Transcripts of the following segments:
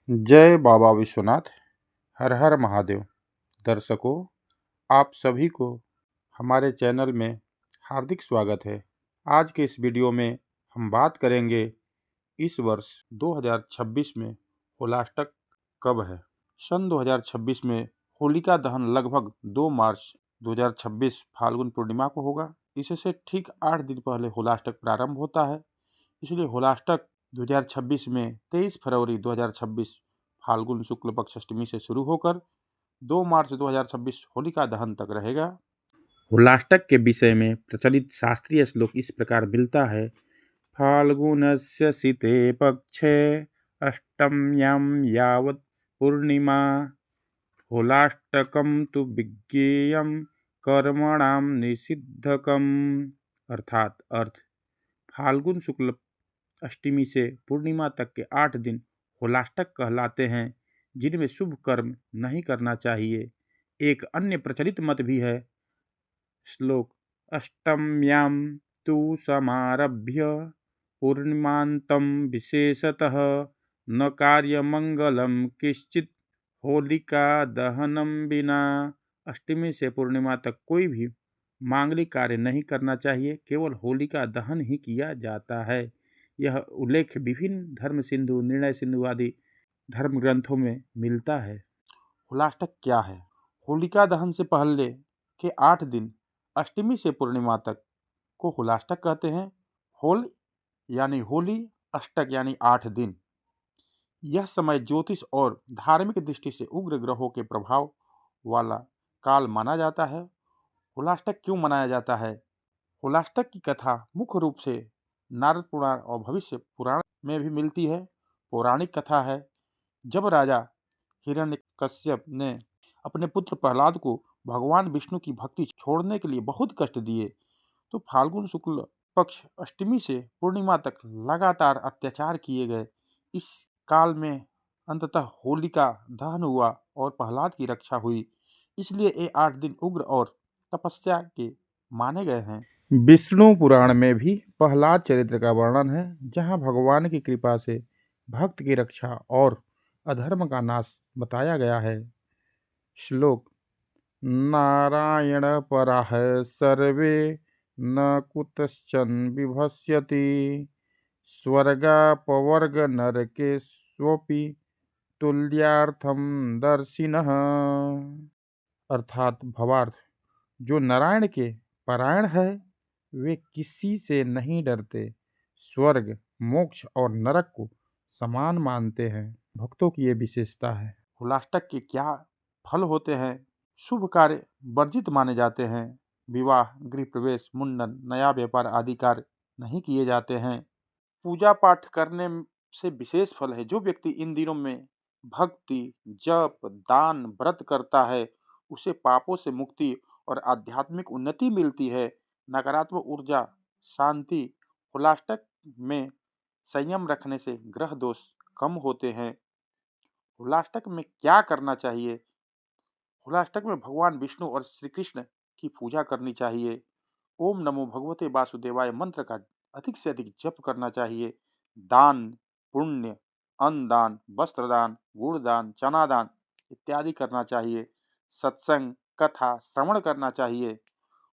जय बाबा विश्वनाथ। हर हर महादेव। दर्शकों, आप सभी को हमारे चैनल में हार्दिक स्वागत है। आज के इस वीडियो में हम बात करेंगे इस वर्ष 2026 में होलाष्टक कब है। सन 2026 में होलिका दहन लगभग 2 मार्च 2026 फाल्गुन पूर्णिमा को होगा। इससे ठीक 8 दिन पहले होलाष्टक प्रारंभ होता है। इसलिए होलाष्टक 2026 में 23 फरवरी 2026 फाल्गुन शुक्ल पक्ष अष्टमी से शुरू होकर 2 मार्च 2026 होलिका दहन तक रहेगा। होलाष्टक के विषय में प्रचलित शास्त्रीय श्लोक इस प्रकार मिलता है। फाल्गुनस्य शीते पक्षे अष्टम्यां यावत् पूर्णिमा होलाष्टकं तु विज्ञेयं कर्मणां निषिद्धकम्। अर्थात फाल्गुन शुक्ल अष्टमी से पूर्णिमा तक के 8 दिन होलाष्टक कहलाते हैं, जिनमें शुभ कर्म नहीं करना चाहिए। एक अन्य प्रचलित मत भी है। श्लोक अष्टम्यां तु समारभ्य पूर्णिमान्तं विशेषतः न कार्यमंगलम किश्चित होलिका दहनम बिना। अष्टमी से पूर्णिमा तक कोई भी मांगलिक कार्य नहीं करना चाहिए, केवल होलिका दहन ही किया जाता है। यह उल्लेख विभिन्न धर्म सिंधु, निर्णय सिंधु आदि धर्म ग्रंथों में मिलता है। होलाष्टक क्या है? होलिका दहन से पहले के 8 दिन अष्टमी से पूर्णिमा तक को होलाष्टक कहते हैं। होल यानी होली, अष्टक यानी 8 दिन। यह समय ज्योतिष और धार्मिक दृष्टि से उग्र ग्रहों के प्रभाव वाला काल माना जाता है। होलाष्टक क्यों मनाया जाता है? होलाष्टक की कथा मुख्य रूप से नारद पुराण और भविष्य पुराण में भी मिलती है। पौराणिक कथा है, जब राजा हिरण्यकश्यप ने अपने पुत्र प्रहलाद को भगवान विष्णु की भक्ति छोड़ने के लिए बहुत कष्ट दिए, तो फाल्गुन शुक्ल पक्ष अष्टमी से पूर्णिमा तक लगातार अत्याचार किए गए। इस काल में अंततः होलिका दहन हुआ और प्रहलाद की रक्षा हुई। इसलिए ये 8 दिन उग्र और तपस्या के माने गए हैं। विष्णु पुराण में भी प्रहलाद चरित्र का वर्णन है, जहाँ भगवान की कृपा से भक्त की रक्षा और अधर्म का नाश बताया गया है। श्लोक नारायण पराः सर्वे न कुतश्चन विभस्यति स्वर्गापवर्ग नरके स्वपि तुल्यार्थम दर्शिनः। अर्थात भवार्थ, जो नारायण के परायण है वे किसी से नहीं डरते, स्वर्ग, मोक्ष और नरक को समान मानते हैं। भक्तों की ये विशेषता है। होलाष्टक के क्या फल होते हैं? शुभ कार्य वर्जित माने जाते हैं। विवाह, गृह प्रवेश, मुंडन, नया व्यापार आदि कार्य नहीं किए जाते हैं। पूजा पाठ करने से विशेष फल है। जो व्यक्ति इन दिनों में भक्ति, जप, दान, व्रत करता है, उसे पापों से मुक्ति और आध्यात्मिक उन्नति मिलती है। नकारात्मक ऊर्जा, शांति। होलाष्टक में संयम रखने से ग्रह दोष कम होते हैं। होलाष्टक में क्या करना चाहिए? होलाष्टक में भगवान विष्णु और श्री कृष्ण की पूजा करनी चाहिए। ओम नमो भगवते वासुदेवाय मंत्र का अधिक से अधिक जप करना चाहिए। दान, पुण्य, अन्न दान, वस्त्र दान, गुड़ दान, चना दान इत्यादि करना चाहिए। सत्संग, कथा श्रवण करना चाहिए।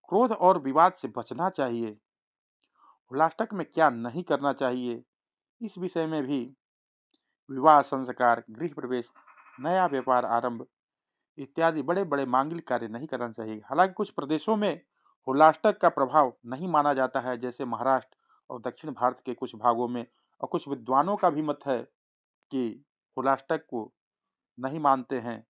क्रोध और विवाद से बचना चाहिए। होलाष्टक में क्या नहीं करना चाहिए, इस विषय में भी विवाह संस्कार, गृह प्रवेश, नया व्यापार आरंभ इत्यादि बड़े बड़े मांगलिक कार्य नहीं करना चाहिए। हालांकि कुछ प्रदेशों में होलाष्टक का प्रभाव नहीं माना जाता है, जैसे महाराष्ट्र और दक्षिण भारत के कुछ भागों में। और कुछ विद्वानों का भी मत है कि होलाष्टक को नहीं मानते हैं।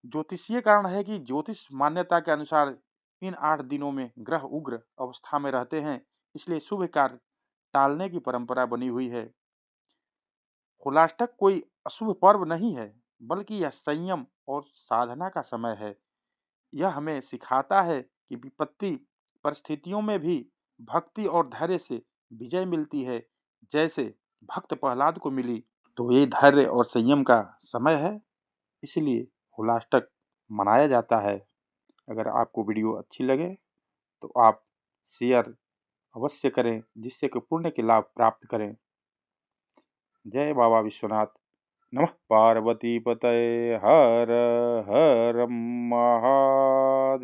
ज्योतिषीय कारण है कि ज्योतिष मान्यता के अनुसार इन 8 दिनों में ग्रह उग्र अवस्था में रहते हैं, इसलिए शुभ कार्य टालने की परंपरा बनी हुई है। होलाष्टक कोई अशुभ पर्व नहीं है, बल्कि यह संयम और साधना का समय है। यह हमें सिखाता है कि विपत्ति परिस्थितियों में भी भक्ति और धैर्य से विजय मिलती है, जैसे भक्त प्रहलाद को मिली। तो ये धैर्य और संयम का समय है, इसलिए होलाष्टक मनाया जाता है। अगर आपको वीडियो अच्छी लगे तो आप शेयर अवश्य करें, जिससे कि पुण्य के लाभ प्राप्त करें। जय बाबा विश्वनाथ। नमः पार्वतीपतये हर हर महादेव।